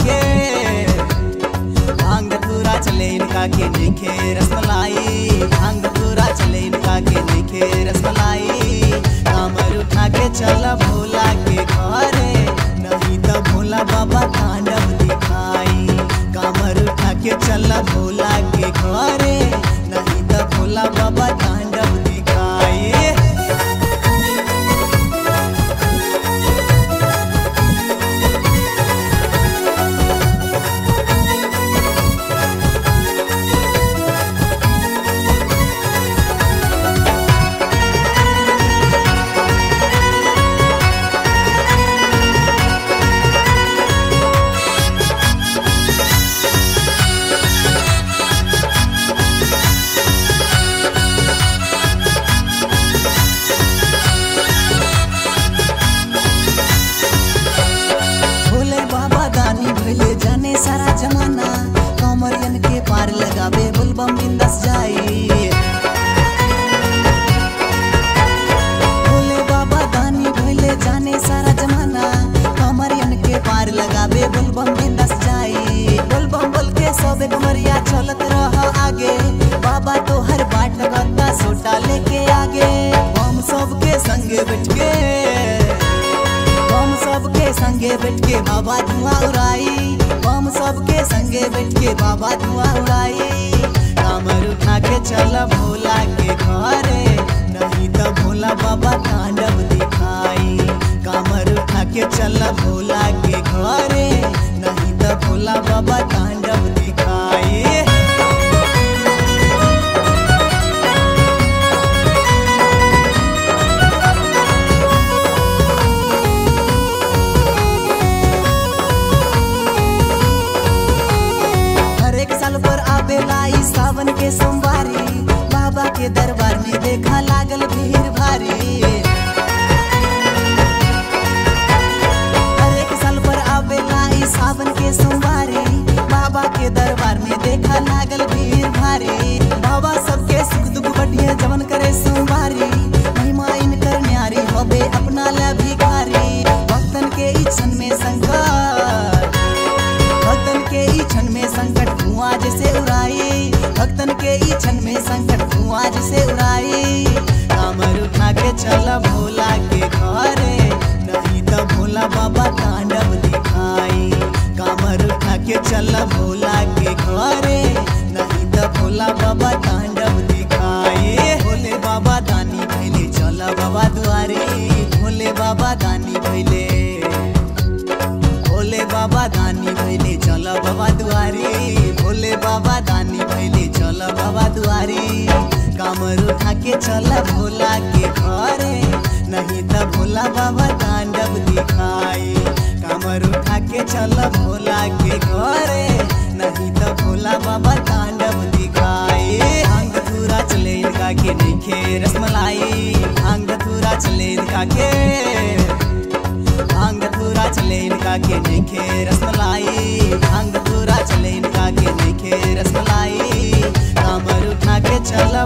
के भांग धतूरा चले इनका के नइखे रसमलाई। भांग धतूरा चले इनका के नइखे रसमलाई। कामर उठा के चल भोला के घरे, नहीं तो भोला बाबा तांडव दिखाई। कामर उठा के चल भोला के घरे, नहीं तो भोला बाबा तांडव दिखाई। जाने सारा जमाना, कमरियन के पार लगावे बुलबम बिंदास जाई। भोले बाबा दानी भइले जाने सारा जमाना, कमरियन के पार लगावे बुलबम बिंदास जाई। बुलबम बोल के सबे कमरिया चलत रह आगे, बाबा तो हर बाट लगता सोटा लेके आगे। हम सबके संगे बैठ के, हम सबके संगे बैठ के बाबा धुआं उड़ाई। हम सबके संगे बैठ के बाबा धुआं उड़ाई। कामर उठा के चल भोला के घरे, नहीं तो भोला बाबा तांडव दिखाई। कामर उठा के चल भोला के घरे, नहीं तो भोला बाबा तांडव दिखाई। सावन के सोमवारी, बाबा के दरबार में देखा लागल भीड़ भारी। हर एक साल पर आवेला ई सावन के सोमवारी, बाबा के दरबार में देखा लागल भीड़ भारी। बाबा सबके सुख दुख बढ़िया जवन करे सोमवारी, महिमा इनकर न्यारी होबे अपना ला भिखारी। भक्तन के इच्छन में संकट, भक्तन के इच्छन में संकट धुआं जैसे उड़ाई। भक्तन के इच्छन में संकट धुआं जैसे उड़ाई। कामर उठा के चल भोला के घरे, नहीं तो भोला बाबा तांडव दिखाई। कामर उठा के चल भोला के घरे, नहीं तो भोला बाबा तांडव दिखाई। भोले बाबा दानी भइले चल बाबा दुआरे। भोले बाबा दानी भइले, भोले बाबा दानी भइले चल बाबा दुआरी। भोले बाबा दानी भइले चल बाबा दुआरी। कामर उठा के चल भोला के घरे, नहीं तो भोला बाबा तांडव दिखाई। कामर उठा के चल भोला के घरे, नहीं तो भोला बाबा तांडव दिखाई। भांग धतूरा चले इनका के नइखे रसमलाई। भांग धतूरा चले इनका के, भांग धतूरा चले इनका के नइखे रसमलाई। भांग धतूरा चले इनका के नइखे रसमलाई। कामर उठा के चल